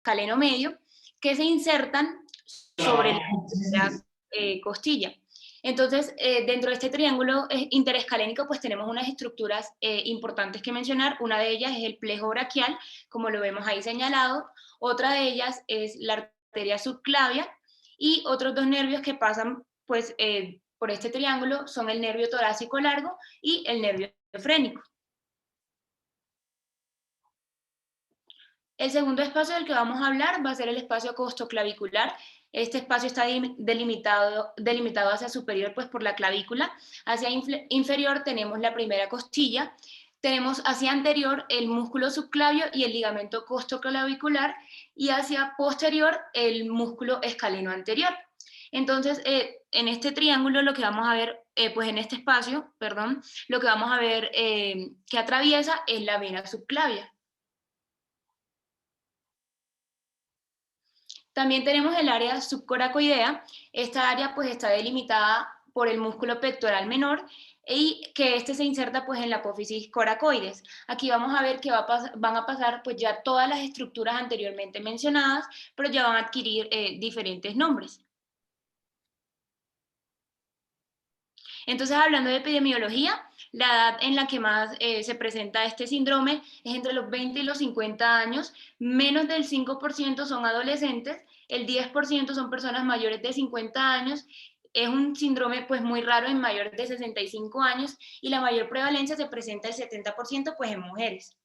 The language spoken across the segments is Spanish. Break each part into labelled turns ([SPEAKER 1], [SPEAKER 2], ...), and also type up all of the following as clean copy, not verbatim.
[SPEAKER 1] interescaleno medio, que se insertan sobre la costilla. Entonces, dentro de este triángulo interescalénico, pues tenemos unas estructuras importantes que mencionar. Una de ellas es el plejo braquial, como lo vemos ahí señalado. Otra de ellas es la arteria subclavia, y otros dos nervios que pasan pues, por este triángulo son el nervio torácico largo y el nervio frénico. El segundo espacio del que vamos a hablar va a ser el espacio costoclavicular. Este espacio está delimitado hacia superior pues, por la clavícula. Hacia inferior tenemos la primera costilla. Tenemos hacia anterior el músculo subclavio y el ligamento costoclavicular, y hacia posterior el músculo escaleno anterior. Entonces, en este triángulo lo que vamos a ver, pues en este espacio, perdón, lo que vamos a ver que atraviesa es la vena subclavia. También tenemos el área subcoracoidea. Esta área pues está delimitada por el músculo pectoral menor, y que este se inserta pues en la apófisis coracoides. Aquí vamos a ver que van a pasar pues ya todas las estructuras anteriormente mencionadas, pero ya van a adquirir diferentes nombres. Entonces, hablando de epidemiología, la edad en la que más se presenta este síndrome es entre los 20 y los 50 años, menos del 5% son adolescentes, el 10% son personas mayores de 50 años, es un síndrome pues muy raro en mayores de 65 años, y la mayor prevalencia se presenta el 70% pues en mujeres.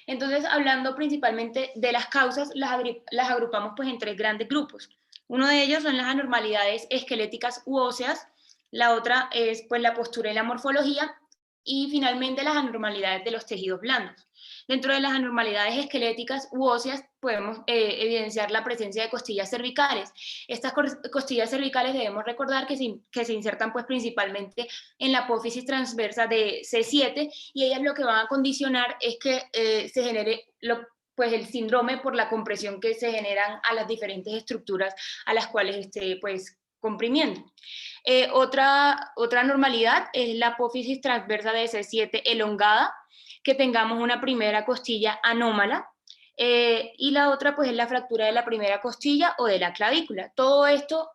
[SPEAKER 1] Entonces, hablando principalmente de las causas, las agrupamos pues en tres grandes grupos. Uno de ellos son las anormalidades esqueléticas u óseas, la otra es pues la postura y la morfología, y finalmente las anormalidades de los tejidos blandos. Dentro de las anormalidades esqueléticas u óseas podemos evidenciar la presencia de costillas cervicales. Estas costillas cervicales debemos recordar que se insertan pues principalmente en la apófisis transversa de C7, y ellas lo que van a condicionar es que se genere pues el síndrome por la compresión que se generan a las diferentes estructuras a las cuales esté pues comprimiendo. Otra anormalidad es la apófisis transversa de C7 elongada, que tengamos una primera costilla anómala, y la otra pues es la fractura de la primera costilla o de la clavícula. Todo esto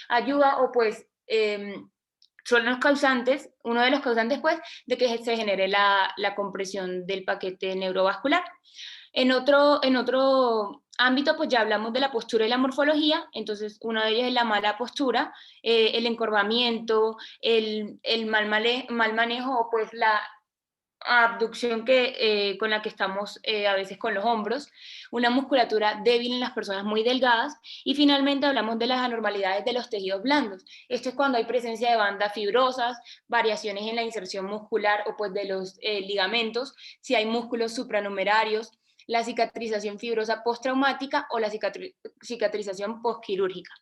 [SPEAKER 1] ayuda o pues son los causantes, uno de los causantes pues de que se genere la compresión del paquete neurovascular. En otro ámbito, pues ya hablamos de la postura y la morfología. Entonces, una de ellas es la mala postura, el encorvamiento, el mal manejo, o pues la abducción con la que estamos a veces con los hombros, una musculatura débil en las personas muy delgadas, y finalmente hablamos de las anormalidades de los tejidos blandos. Esto es cuando hay presencia de bandas fibrosas, variaciones en la inserción muscular o pues de los ligamentos, si hay músculos supranumerarios, la cicatrización fibrosa postraumática o la cicatrización postquirúrgica.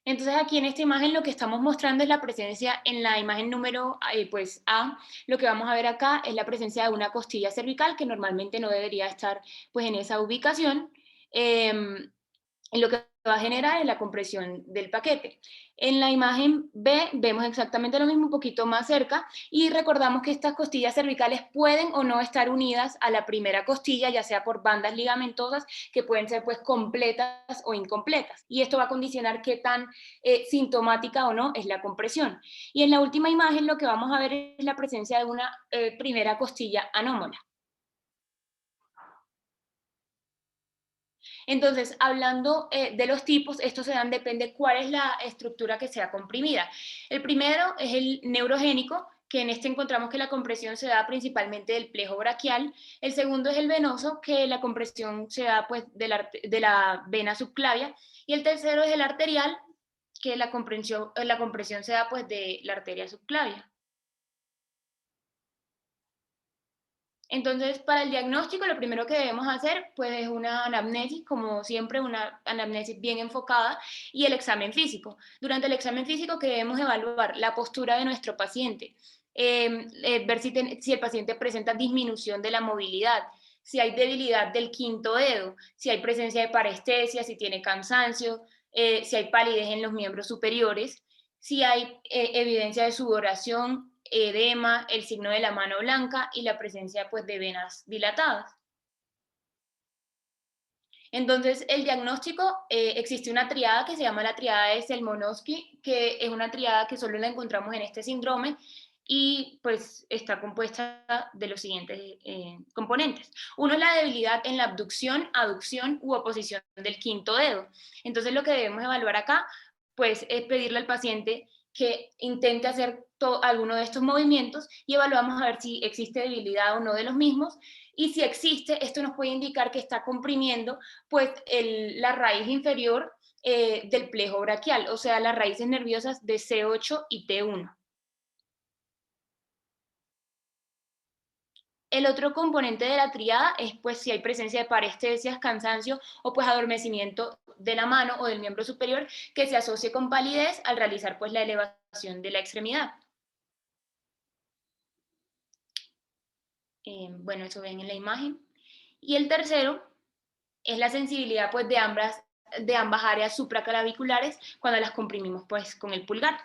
[SPEAKER 1] Entonces, aquí en esta imagen lo que estamos mostrando es la presencia, en la imagen número pues, A, lo que vamos a ver acá es la presencia de una costilla cervical, que normalmente no debería estar pues, en esa ubicación. Lo que va a generar es la compresión del paquete. En la imagen B vemos exactamente lo mismo, un poquito más cerca, y recordamos que estas costillas cervicales pueden o no estar unidas a la primera costilla, ya sea por bandas ligamentosas que pueden ser pues completas o incompletas, y esto va a condicionar qué tan sintomática o no es la compresión. Y en la última imagen lo que vamos a ver es la presencia de una primera costilla anómala. Entonces, hablando de los tipos, estos se dan, depende cuál es la estructura que sea comprimida. El primero es el neurogénico, que en este encontramos que la compresión se da principalmente del plejo braquial. El segundo es el venoso, que la compresión se da pues, de la vena subclavia. Y el tercero es el arterial, que la compresión se da pues, de la arteria subclavia. Entonces, para el diagnóstico, lo primero que debemos hacer pues, es una anamnesis, como siempre, una anamnesis bien enfocada, y el examen físico. Durante el examen físico, que debemos evaluar la postura de nuestro paciente, ver si el paciente presenta disminución de la movilidad, si hay debilidad del quinto dedo, si hay presencia de parestesia, si tiene cansancio, si hay palidez en los miembros superiores, si hay evidencia de sudoración, edema, el signo de la mano blanca y la presencia pues, de venas dilatadas. Entonces, el diagnóstico, existe una triada que se llama la triada de Selmonovsky, que es una triada que solo la encontramos en este síndrome y pues está compuesta de los siguientes componentes. Uno es la debilidad en la abducción, aducción u oposición del quinto dedo. Entonces, lo que debemos evaluar acá pues, es pedirle al paciente que intente hacer alguno de estos movimientos y evaluamos a ver si existe debilidad o no de los mismos. Y si existe, esto nos puede indicar que está comprimiendo pues, la raíz inferior del plejo braquial, o sea, las raíces nerviosas de C8 y T1. El otro componente de la triada es pues si hay presencia de parestesias, cansancio o pues adormecimiento de la mano o del miembro superior que se asocie con palidez al realizar pues la elevación de la extremidad. Bueno, eso ven en la imagen. Y el tercero es la sensibilidad pues, de ambas áreas supraclaviculares cuando las comprimimos pues, con el pulgar.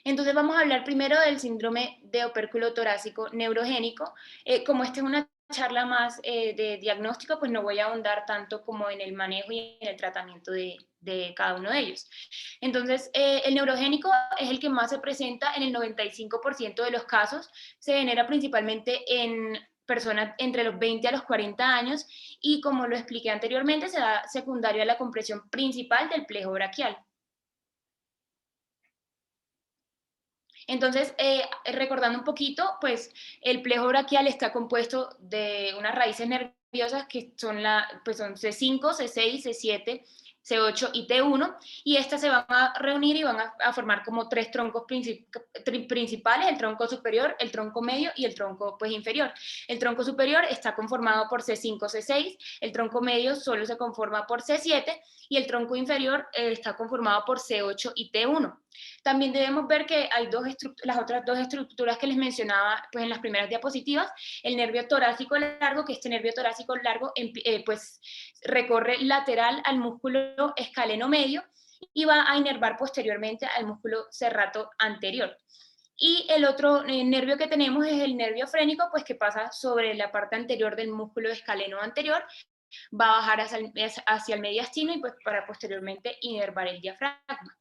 [SPEAKER 1] Entonces vamos a hablar primero del síndrome de opérculo torácico neurogénico. Como esta es una charla más de diagnóstico, pues no voy a ahondar tanto como en el manejo y en el tratamiento de cada uno de ellos. Entonces, el neurogénico es el que más se presenta en el 95% de los casos, se genera principalmente en personas entre los 20 a los 40 años y como lo expliqué anteriormente, se da secundario a la compresión principal del plejo braquial. Entonces, recordando un poquito, pues el plejo braquial está compuesto de unas raíces nerviosas que son C5, C6, C7, C8 y T1, y estas se van a reunir y van a formar como tres troncos principales, el tronco superior, el tronco medio y el tronco pues, inferior. El tronco superior está conformado por C5, C6, el tronco medio solo se conforma por C7 y el tronco inferior está conformado por C8 y T1. También debemos ver que hay las otras dos estructuras que les mencionaba pues, en las primeras diapositivas, el nervio torácico largo, que este nervio torácico largo pues, recorre lateral al músculo escaleno medio y va a inervar posteriormente al músculo serrato anterior. Y el otro nervio que tenemos es el nervio frénico, pues que pasa sobre la parte anterior del músculo escaleno anterior, va a bajar hacia el mediastino y pues para posteriormente inervar el diafragma.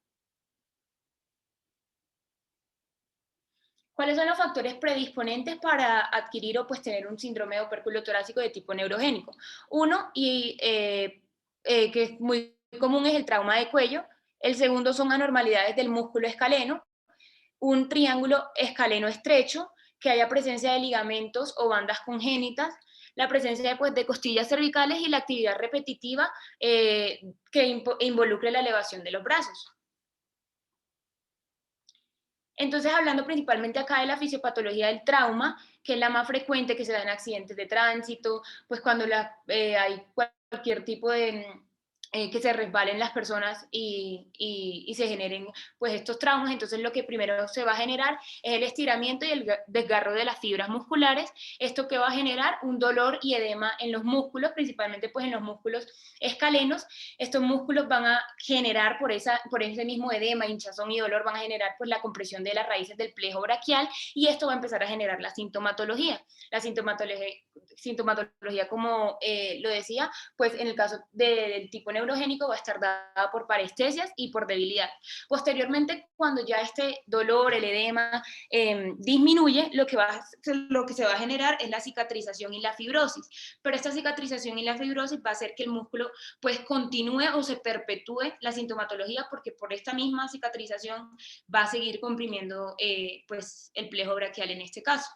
[SPEAKER 1] ¿Cuáles son los factores predisponentes para adquirir o pues tener un síndrome de opérculo torácico de tipo neurogénico? Uno, que es muy común, es el trauma de cuello. El segundo son anormalidades del músculo escaleno. Un triángulo escaleno estrecho, que haya presencia de ligamentos o bandas congénitas, la presencia de costillas cervicales y la actividad repetitiva que involucre la elevación de los brazos. Entonces, hablando principalmente acá de la fisiopatología del trauma, que es la más frecuente que se da en accidentes de tránsito, pues cuando hay cualquier tipo de que se resbalen las personas y se generen pues estos traumas, entonces lo que primero se va a generar es el estiramiento y el desgarro de las fibras musculares, esto que va a generar un dolor y edema en los músculos, principalmente pues en los músculos escalenos. Estos músculos van a generar por ese mismo edema, hinchazón y dolor, van a generar pues la compresión de las raíces del plejo braquial y esto va a empezar a generar la sintomatología. La sintomatología como lo decía, pues en el caso del tipo neurogénico va a estar dada por parestesias y por debilidad. Posteriormente, cuando ya este dolor, el edema disminuye, lo que se va a generar es la cicatrización y la fibrosis, pero esta cicatrización y la fibrosis va a hacer que el músculo pues continúe o se perpetúe la sintomatología porque por esta misma cicatrización va a seguir comprimiendo pues el plejo braquial en este caso.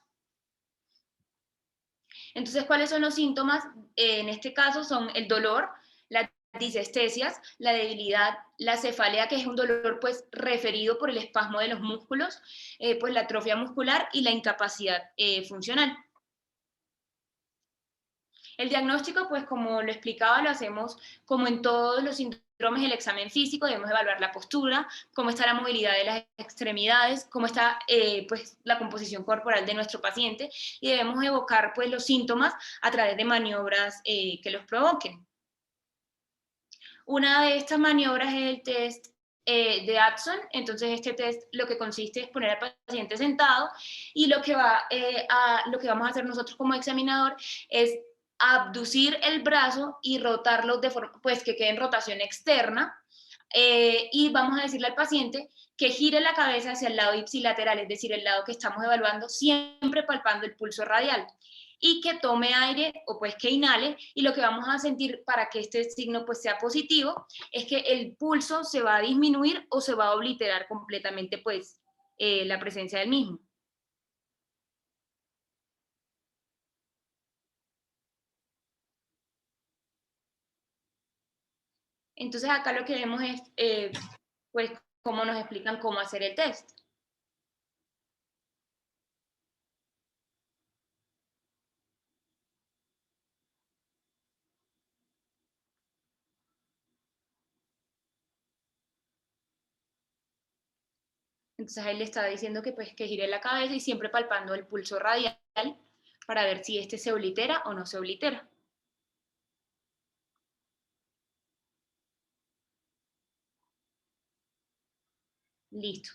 [SPEAKER 1] Entonces, ¿cuáles son los síntomas? En este caso son el dolor, las disestesias, la debilidad, la cefalea, que es un dolor pues referido por el espasmo de los músculos, pues la atrofia muscular y la incapacidad funcional. El diagnóstico, pues como lo explicaba, lo hacemos como en todos los síndromes, el examen físico, debemos evaluar la postura, cómo está la movilidad de las extremidades, cómo está pues, la composición corporal de nuestro paciente y debemos evocar pues, los síntomas a través de maniobras que los provoquen. Una de estas maniobras es el test de Addison. Entonces este test lo que consiste es poner al paciente sentado y lo que vamos a hacer nosotros como examinador es abducir el brazo y rotarlo de forma, pues que quede en rotación externa, y vamos a decirle al paciente que gire la cabeza hacia el lado ipsilateral, es decir, el lado que estamos evaluando, siempre palpando el pulso radial, y que tome aire o pues que inhale, y lo que vamos a sentir para que este signo pues sea positivo es que el pulso se va a disminuir o se va a obliterar completamente pues la presencia del mismo. Entonces acá lo que vemos es pues cómo nos explican cómo hacer el test. Entonces ahí le estaba diciendo que pues que gire la cabeza y siempre palpando el pulso radial para ver si este se oblitera o no se oblitera. Listo.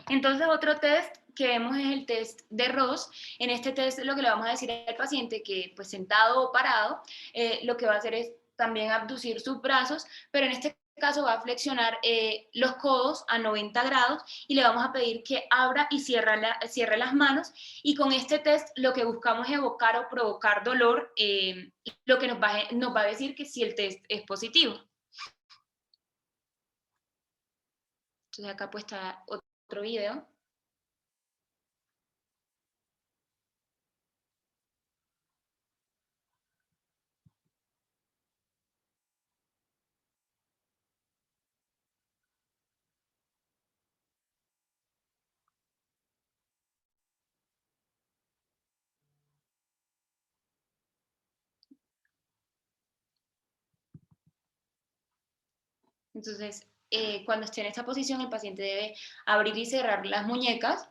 [SPEAKER 1] Entonces otro test que vemos es el test de Ross. En este test lo que le vamos a decir al paciente que pues sentado o parado, lo que va a hacer es también abducir sus brazos, pero en este caso va a flexionar los codos a 90 grados y le vamos a pedir que abra y cierre las manos, y con este test lo que buscamos es evocar o provocar dolor, lo que nos va a decir que si el test es positivo. Entonces acá pues está otro video. Entonces, cuando esté en esta posición, el paciente debe abrir y cerrar las muñecas,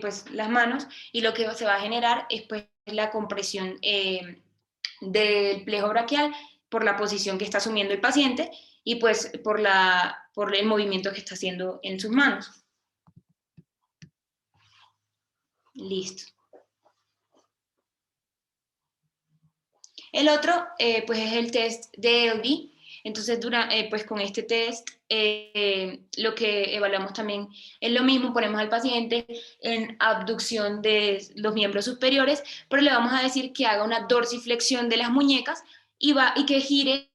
[SPEAKER 1] pues las manos, y lo que se va a generar es pues la compresión del plejo braquial por la posición que está asumiendo el paciente y pues por el movimiento que está haciendo en sus manos. Listo. El otro, pues es el test de Elby. Entonces, pues con este test, lo que evaluamos también es lo mismo, ponemos al paciente en abducción de los miembros superiores, pero le vamos a decir que haga una dorsiflexión de las muñecas y que gire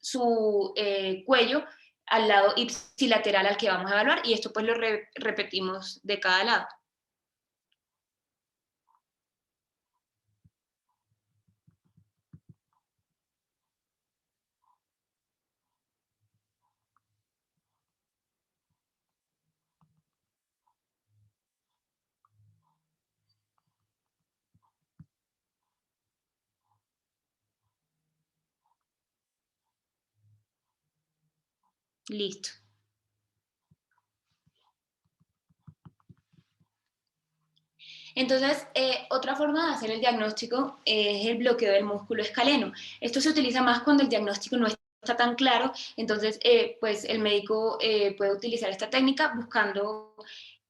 [SPEAKER 1] su cuello al lado ipsilateral al que vamos a evaluar, y esto pues lo repetimos de cada lado. Listo. Entonces, otra forma de hacer el diagnóstico es el bloqueo del músculo escaleno. Esto se utiliza más cuando el diagnóstico no está tan claro, entonces pues el médico puede utilizar esta técnica buscando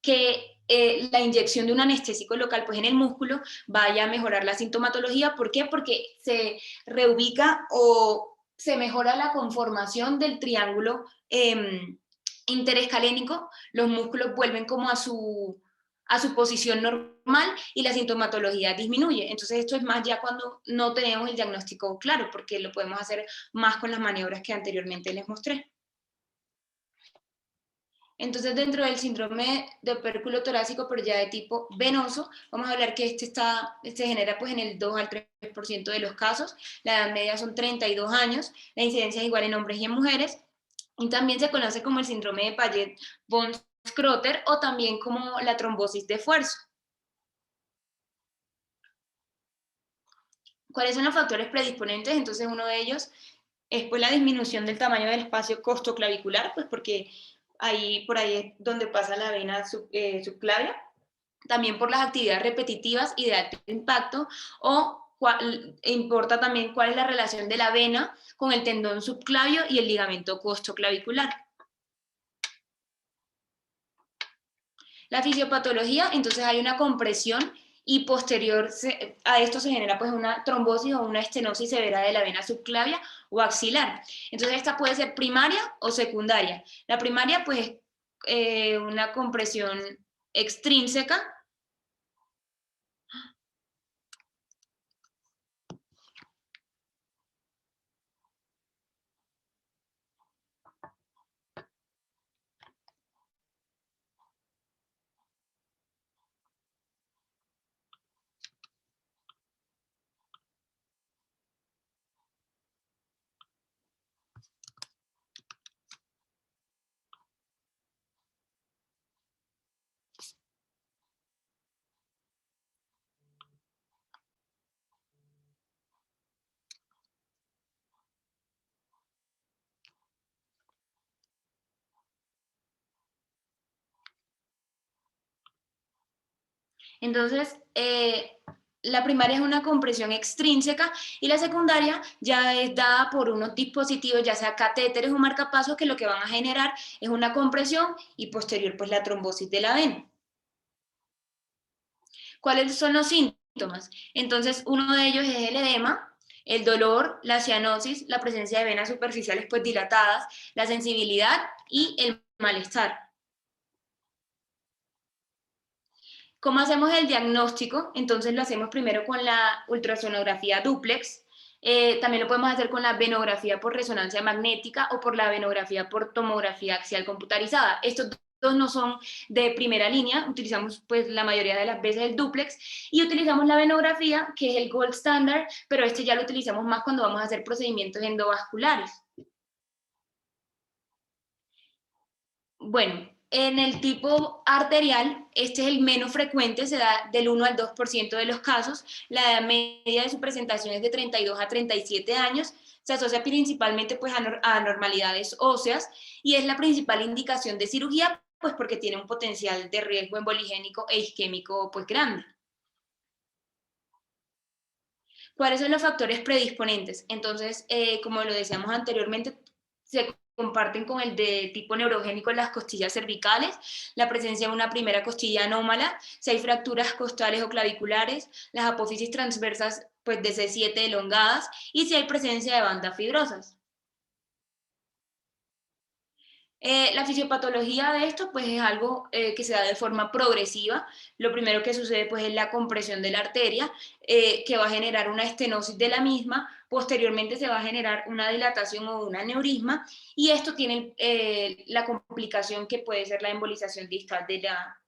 [SPEAKER 1] que la inyección de un anestésico local pues en el músculo vaya a mejorar la sintomatología. ¿Por qué? Porque se reubica o se mejora la conformación del triángulo interescalénico, los músculos vuelven como a su posición normal y la sintomatología disminuye. Entonces esto es más ya cuando no tenemos el diagnóstico claro, porque lo podemos hacer más con las maniobras que anteriormente les mostré. Entonces, dentro del síndrome de opérculo torácico, pero ya de tipo venoso, vamos a hablar que se genera pues en el 2 al 3% de los casos, la edad media son 32 años, la incidencia es igual en hombres y en mujeres, y también se conoce como el síndrome de Paget-Von-Schröter o también como la trombosis de esfuerzo. ¿Cuáles son los factores predisponentes? Entonces uno de ellos es pues la disminución del tamaño del espacio costoclavicular, pues porque por ahí es donde pasa la vena subclavia, también por las actividades repetitivas y de alto impacto, o importa también cuál es la relación de la vena con el tendón subclavio y el ligamento costoclavicular. La fisiopatología, entonces hay una compresión y posterior a esto se genera pues una trombosis o una estenosis severa de la vena subclavia o axilar. Entonces esta puede ser primaria o secundaria. La primaria pues una compresión extrínseca. Entonces, la primaria es una compresión extrínseca y la secundaria ya es dada por unos dispositivos, ya sea catéteres o marcapasos, que lo que van a generar es una compresión y posterior pues la trombosis de la vena. ¿Cuáles son los síntomas? Entonces, uno de ellos es el edema, el dolor, la cianosis, la presencia de venas superficiales pues dilatadas, la sensibilidad y el malestar. ¿Cómo hacemos el diagnóstico? Entonces lo hacemos primero con la ultrasonografía dúplex, también lo podemos hacer con la venografía por resonancia magnética o por la venografía por tomografía axial computarizada. Estos dos no son de primera línea, utilizamos pues la mayoría de las veces el dúplex y utilizamos la venografía, que es el gold standard, pero este ya lo utilizamos más cuando vamos a hacer procedimientos endovasculares. Bueno, en el tipo arterial, este es el menos frecuente, se da del 1 al 2% de los casos. La edad media de su presentación es de 32 a 37 años. Se asocia principalmente pues, a anormalidades óseas y es la principal indicación de cirugía, pues porque tiene un potencial de riesgo emboligénico e isquémico pues, grande. ¿Cuáles son los factores predisponentes? Entonces, como lo decíamos anteriormente, se comparten con el de tipo neurogénico en las costillas cervicales, la presencia de una primera costilla anómala, si hay fracturas costales o claviculares, las apófisis transversas pues, de C7 elongadas y si hay presencia de bandas fibrosas. La fisiopatología de esto pues es algo que se da de forma progresiva. Lo primero que sucede pues es la compresión de la arteria, que va a generar una estenosis de la misma, posteriormente se va a generar una dilatación o un aneurisma y esto tiene la complicación que puede ser la embolización distal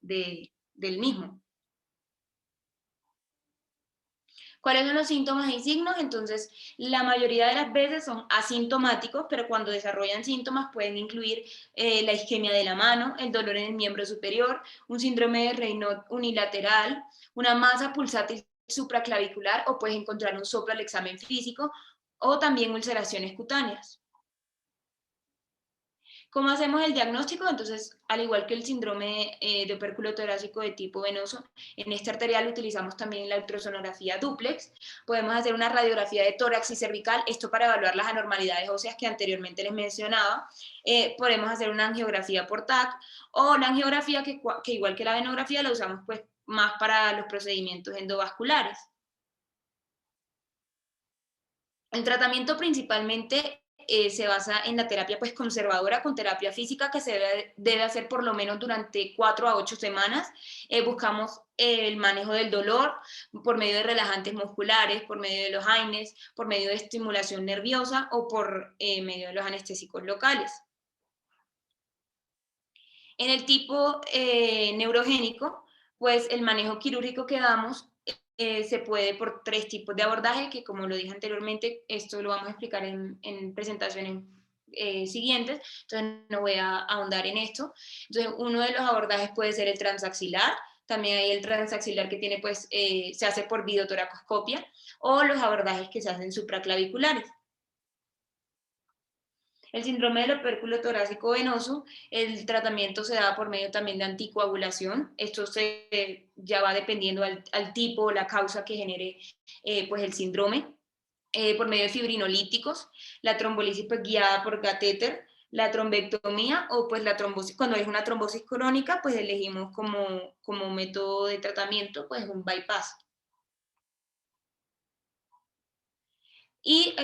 [SPEAKER 1] del mismo. ¿Cuáles son los síntomas y signos? Entonces, la mayoría de las veces son asintomáticos, pero cuando desarrollan síntomas pueden incluir la isquemia de la mano, el dolor en el miembro superior, un síndrome de Raynaud unilateral, una masa pulsátil supraclavicular o puedes encontrar un soplo al examen físico o también ulceraciones cutáneas. ¿Cómo hacemos el diagnóstico? Entonces, al igual que el síndrome de opérculo torácico de tipo venoso, en este arterial utilizamos también la ultrasonografía dúplex. Podemos hacer una radiografía de tórax y cervical, esto para evaluar las anormalidades óseas que anteriormente les mencionaba. Podemos hacer una angiografía por TAC o la angiografía que igual que la venografía la usamos pues más para los procedimientos endovasculares. El tratamiento principalmente se basa en la terapia pues, conservadora con terapia física que se debe hacer por lo menos durante 4 a 8 semanas. Buscamos el manejo del dolor por medio de relajantes musculares, por medio de los AINES, por medio de estimulación nerviosa o por medio de los anestésicos locales. En el tipo neurogénico, pues el manejo quirúrgico que damos se puede por 3 tipos de abordaje, que como lo dije anteriormente, esto lo vamos a explicar en presentaciones siguientes, entonces no voy a ahondar en esto. Entonces, uno de los abordajes puede ser el transaxilar, también hay el transaxilar que tiene, pues, se hace por videotoracoscopia, o los abordajes que se hacen supraclaviculares. El síndrome del opérculo torácico venoso, el tratamiento se da por medio también de anticoagulación. Esto ya va dependiendo al tipo o la causa que genere pues el síndrome. Por medio de fibrinolíticos, la trombolisis pues, guiada por catéter, la trombectomía o pues la trombosis, cuando es una trombosis crónica, pues elegimos como método de tratamiento pues un bypass. Y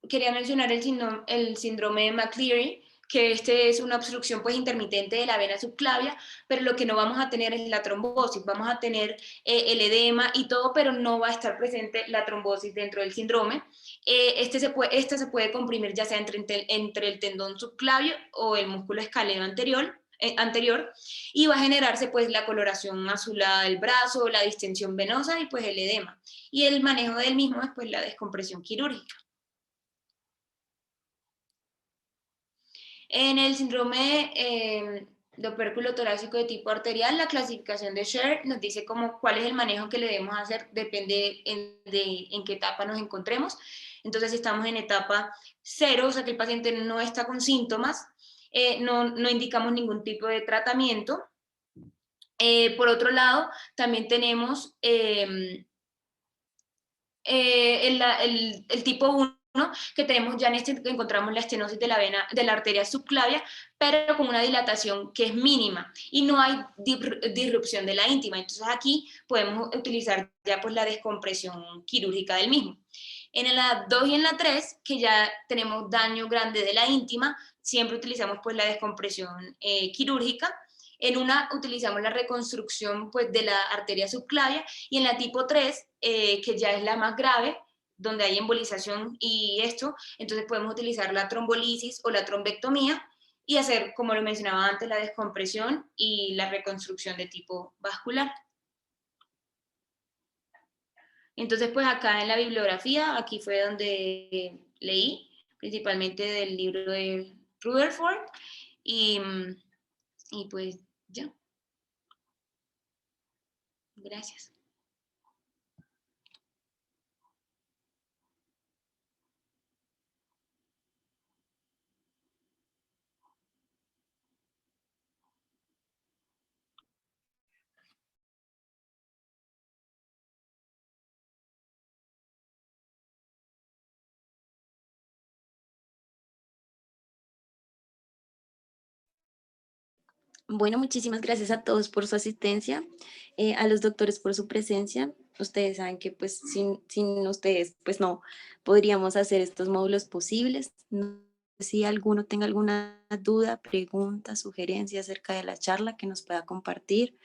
[SPEAKER 1] quería mencionar el síndrome de McCleary, que este es una obstrucción pues intermitente de la vena subclavia, pero lo que no vamos a tener es la trombosis, vamos a tener el edema y todo, pero no va a estar presente la trombosis dentro del síndrome. Esta se puede comprimir ya sea entre el tendón subclavio o el músculo escaleno anterior, y va a generarse pues la coloración azulada del brazo, la distensión venosa y pues el edema. Y el manejo del mismo es pues la descompresión quirúrgica. En el síndrome de opérculo torácico de tipo arterial, la clasificación de Sher nos dice cuál es el manejo que le debemos hacer, depende en qué etapa nos encontremos. Entonces, si estamos en etapa 0, o sea que el paciente no está con síntomas, no indicamos ningún tipo de tratamiento. Por otro lado, también tenemos el tipo 1, que tenemos ya encontramos la estenosis de la arteria subclavia, pero con una dilatación que es mínima y no hay disrupción de la íntima. Entonces aquí podemos utilizar ya pues la descompresión quirúrgica del mismo. En la 2 y en la 3, que ya tenemos daño grande de la íntima, siempre utilizamos pues la descompresión quirúrgica. En una utilizamos la reconstrucción pues, de la arteria subclavia, y en la tipo 3, que ya es la más grave, donde hay embolización y esto, entonces podemos utilizar la trombolisis o la trombectomía y hacer, como lo mencionaba antes, la descompresión y la reconstrucción de tipo vascular. Entonces, pues acá en la bibliografía, aquí fue donde leí, principalmente del libro de Rutherford, y pues ya. Gracias.
[SPEAKER 2] Bueno, muchísimas gracias a todos por su asistencia, a los doctores por su presencia. Ustedes saben que pues sin ustedes pues no podríamos hacer estos módulos posibles. No sé si alguno tenga alguna duda, pregunta, sugerencia acerca de la charla que nos pueda compartir,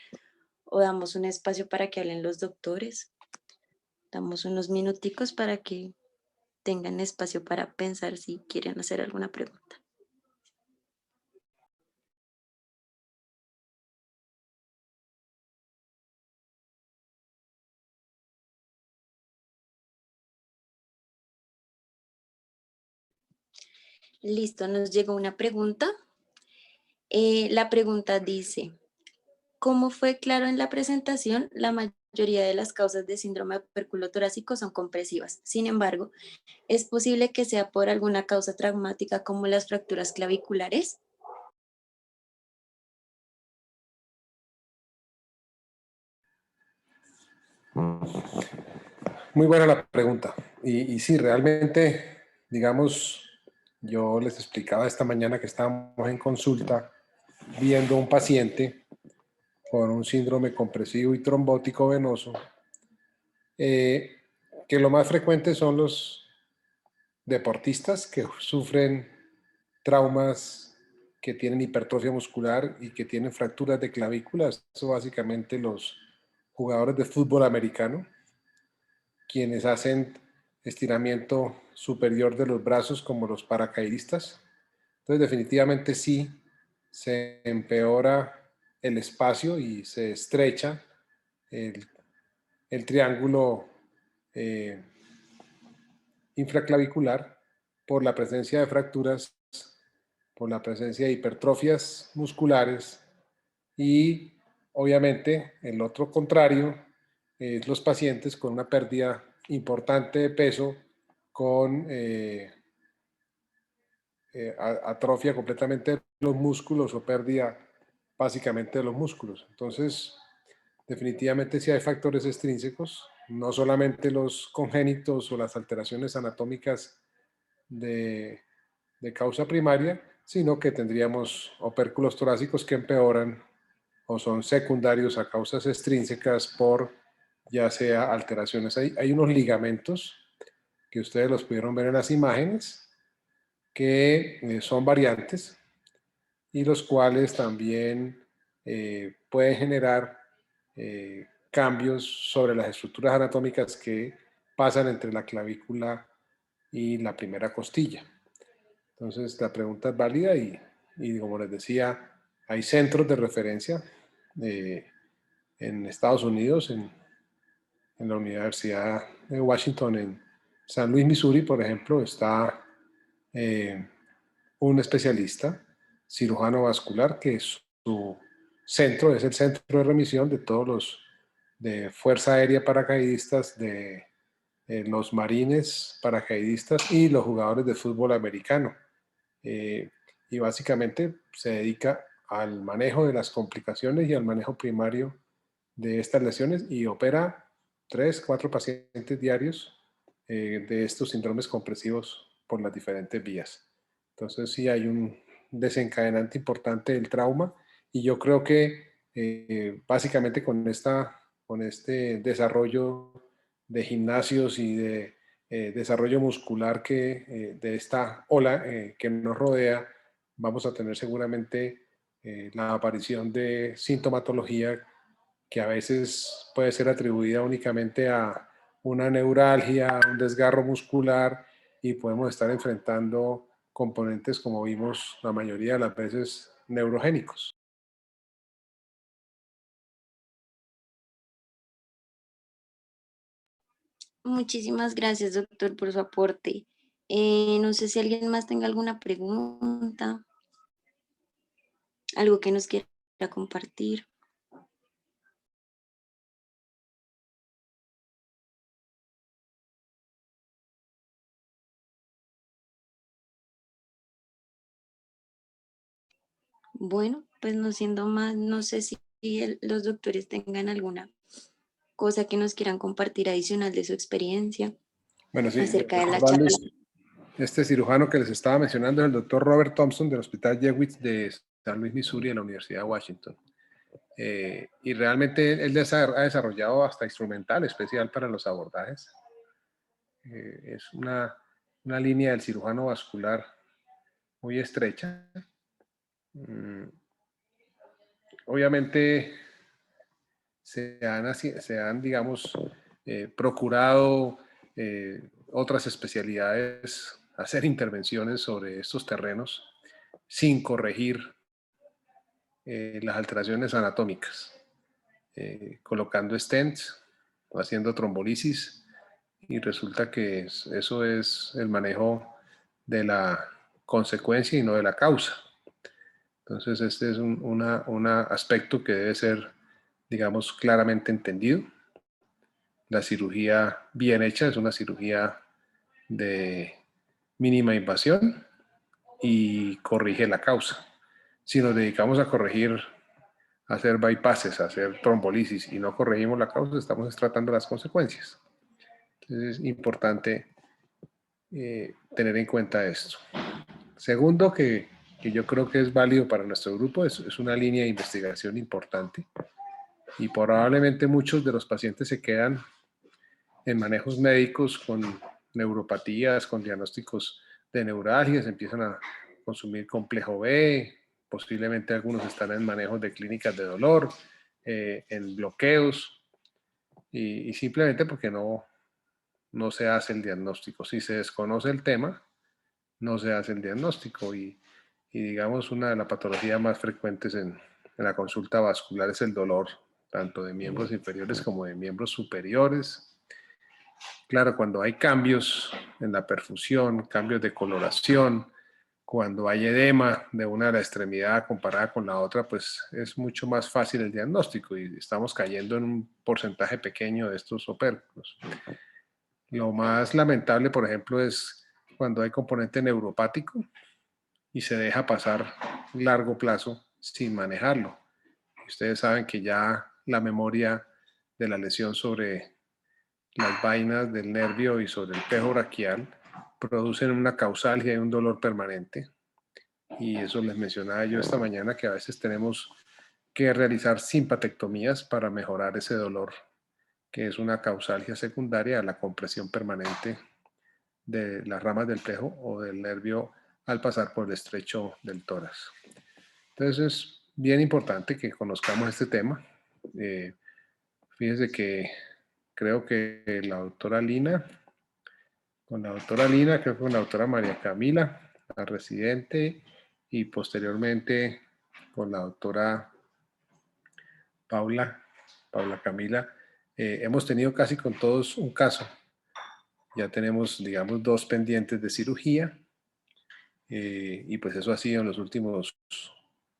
[SPEAKER 2] o damos un espacio para que hablen los doctores. Damos unos minuticos para que tengan espacio para pensar si quieren hacer alguna pregunta. Listo, nos llegó una pregunta. La pregunta dice, como fue claro en la presentación, la mayoría de las causas de síndrome de opérculo torácico son compresivas. Sin embargo, ¿es posible que sea por alguna causa traumática como las fracturas claviculares?
[SPEAKER 3] Muy buena la pregunta. Y sí, realmente, digamos, yo les explicaba esta mañana que estábamos en consulta viendo un paciente con un síndrome compresivo y trombótico venoso, que lo más frecuente son los deportistas que sufren traumas, que tienen hipertrofia muscular y que tienen fracturas de clavículas. Eso básicamente los jugadores de fútbol americano, quienes hacen estiramiento superior de los brazos como los paracaidistas. Entonces definitivamente sí se empeora el espacio y se estrecha el triángulo eh, infraclavicular por la presencia de fracturas, por la presencia de hipertrofias musculares y obviamente el otro contrario es los pacientes con una pérdida importante de peso con atrofia completamente los músculos o pérdida básicamente de los músculos. Entonces, definitivamente sí hay factores extrínsecos, no solamente los congénitos o las alteraciones anatómicas de causa primaria, sino que tendríamos opérculos torácicos que empeoran o son secundarios a causas extrínsecas por ya sea alteraciones. Hay unos ligamentos que ustedes los pudieron ver en las imágenes que son variantes y los cuales también pueden generar cambios sobre las estructuras anatómicas que pasan entre la clavícula y la primera costilla. Entonces, la pregunta es válida y como les decía, hay centros de referencia en Estados Unidos, en la Universidad de Washington, en San Luis, Missouri, por ejemplo, está un especialista, cirujano vascular, que su centro es el centro de remisión de todos los de Fuerza Aérea Paracaidistas, de los marines paracaidistas y los jugadores de fútbol americano. Y básicamente se dedica al manejo de las complicaciones y al manejo primario de estas lesiones y opera 3, 4 pacientes diarios de estos síndromes compresivos por las diferentes vías. Entonces sí hay un desencadenante importante del trauma y yo creo que básicamente con este desarrollo de gimnasios y de desarrollo muscular de esta ola que nos rodea, vamos a tener seguramente la aparición de sintomatología que a veces puede ser atribuida únicamente a una neuralgia, un desgarro muscular y podemos estar enfrentando componentes, como vimos la mayoría de las veces, neurogénicos.
[SPEAKER 2] Muchísimas gracias, doctor, por su aporte. No sé si alguien más tenga alguna pregunta, algo que nos quiera compartir. Bueno, pues no siendo más, no sé si los doctores tengan alguna cosa que nos quieran compartir adicional de su experiencia
[SPEAKER 3] Bueno, sí,
[SPEAKER 2] acerca de la charla.
[SPEAKER 3] recordarles, este cirujano que les estaba mencionando es el doctor Robert Thompson del Hospital Jewett de San Luis, Missouri, de la Universidad de Washington. Y realmente él ha desarrollado hasta instrumental especial para los abordajes. Es una línea del cirujano vascular muy estrecha. Obviamente se han digamos, procurado otras especialidades hacer intervenciones sobre estos terrenos sin corregir las alteraciones anatómicas, colocando stents o haciendo trombolisis y resulta que eso es el manejo de la consecuencia y no de la causa. Entonces este es un aspecto que debe ser, digamos, claramente entendido. La cirugía bien hecha es una cirugía de mínima invasión y corrige la causa. Si nos dedicamos a corregir, a hacer bypasses, a hacer trombolisis y no corregimos la causa, estamos tratando las consecuencias. Entonces es importante tener en cuenta esto. Segundo, que yo creo que es válido para nuestro grupo, es una línea de investigación importante y probablemente muchos de los pacientes se quedan en manejos médicos con neuropatías, con diagnósticos de neuralgias, empiezan a consumir complejo B, posiblemente algunos están en manejos de clínicas de dolor, en bloqueos, y simplemente porque no se hace el diagnóstico. Si se desconoce el tema, no se hace el diagnóstico y digamos una de las patologías más frecuentes en la consulta vascular es el dolor, tanto de miembros inferiores como de miembros superiores. Claro, cuando hay cambios en la perfusión, cambios de coloración, cuando hay edema de una de las extremidades comparada con la otra, pues es mucho más fácil el diagnóstico y estamos cayendo en un porcentaje pequeño de estos opérculos. Lo más lamentable, por ejemplo, es cuando hay componente neuropático, y se deja pasar largo plazo sin manejarlo. Ustedes saben que ya la memoria de la lesión sobre las vainas del nervio y sobre el pejo braquial producen una causalgia y un dolor permanente. Y eso les mencionaba yo esta mañana, que a veces tenemos que realizar simpatectomías para mejorar ese dolor, que es una causalgia secundaria a la compresión permanente de las ramas del pejo o del nervio al pasar por el estrecho del tórax. Entonces es bien importante que conozcamos este tema. Fíjense que creo que la doctora Lina, creo que con la doctora María Camila, la residente, y posteriormente con la doctora Paula Camila, hemos tenido casi con todos un caso. Ya tenemos, digamos, 2 pendientes de cirugía, y pues eso ha sido en los últimos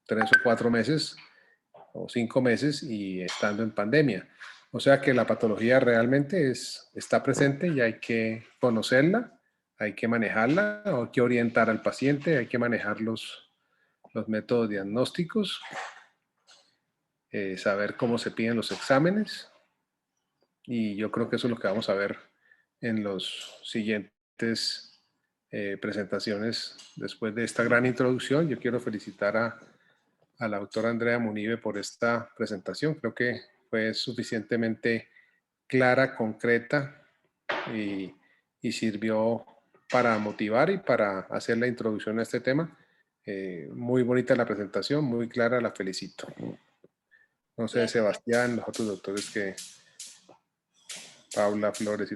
[SPEAKER 3] 3 o 4 meses o 5 meses y estando en pandemia. O sea que la patología realmente está presente y hay que conocerla, hay que manejarla, hay que orientar al paciente, hay que manejar los métodos diagnósticos, saber cómo se piden los exámenes, y yo creo que eso es lo que vamos a ver en los siguientes presentaciones después de esta gran introducción. Yo quiero felicitar a la doctora Andrea Munive por esta presentación. Creo que fue suficientemente clara, concreta, y sirvió para motivar y para hacer la introducción a este tema. Muy bonita la presentación, muy clara, la felicito. No sé, Sebastián, los otros doctores que Paula, Flores y...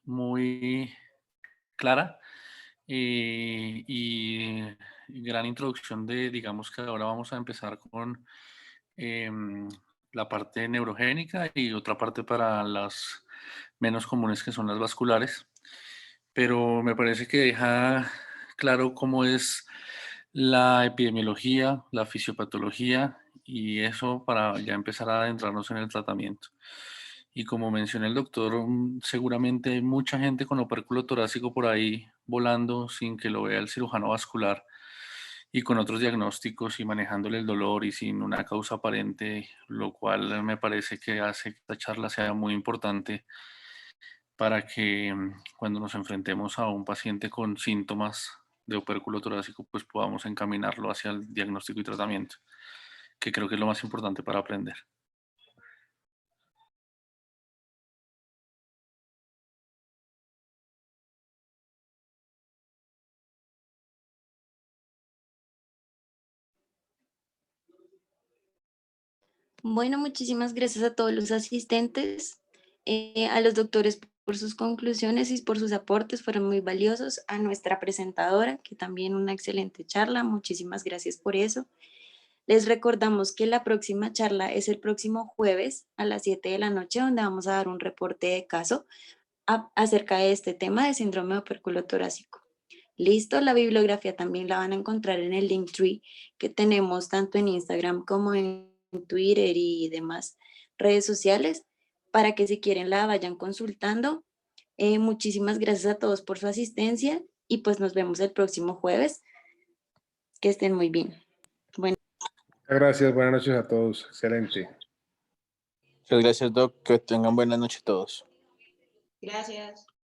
[SPEAKER 4] Muy clara y gran introducción de, digamos que ahora vamos a empezar con la parte neurogénica y otra parte para las menos comunes que son las vasculares, pero me parece que deja claro cómo es la epidemiología, la fisiopatología y eso para ya empezar a adentrarnos en el tratamiento. Y como mencioné el doctor, seguramente hay mucha gente con opérculo torácico por ahí volando sin que lo vea el cirujano vascular y con otros diagnósticos y manejándole el dolor y sin una causa aparente, lo cual me parece que hace que esta charla sea muy importante para que cuando nos enfrentemos a un paciente con síntomas de opérculo torácico, pues podamos encaminarlo hacia el diagnóstico y tratamiento, que creo que es lo más importante para aprender.
[SPEAKER 2] Bueno, muchísimas gracias a todos los asistentes, a los doctores por sus conclusiones y por sus aportes, fueron muy valiosos, a nuestra presentadora, que también una excelente charla, muchísimas gracias por eso. Les recordamos que la próxima charla es el próximo jueves a las 7 de la noche, donde vamos a dar un reporte de caso acerca de este tema de síndrome de opérculo torácico. Listo, la bibliografía también la van a encontrar en el Linktree que tenemos tanto en Instagram como en Twitter y demás redes sociales para que si quieren la vayan consultando. Muchísimas gracias a todos por su asistencia y pues nos vemos el próximo jueves. Que estén muy bien. Bueno.
[SPEAKER 3] Gracias, buenas noches a todos. Excelente.
[SPEAKER 5] Muchas gracias, Doc. Que tengan buenas noches todos.
[SPEAKER 1] Gracias.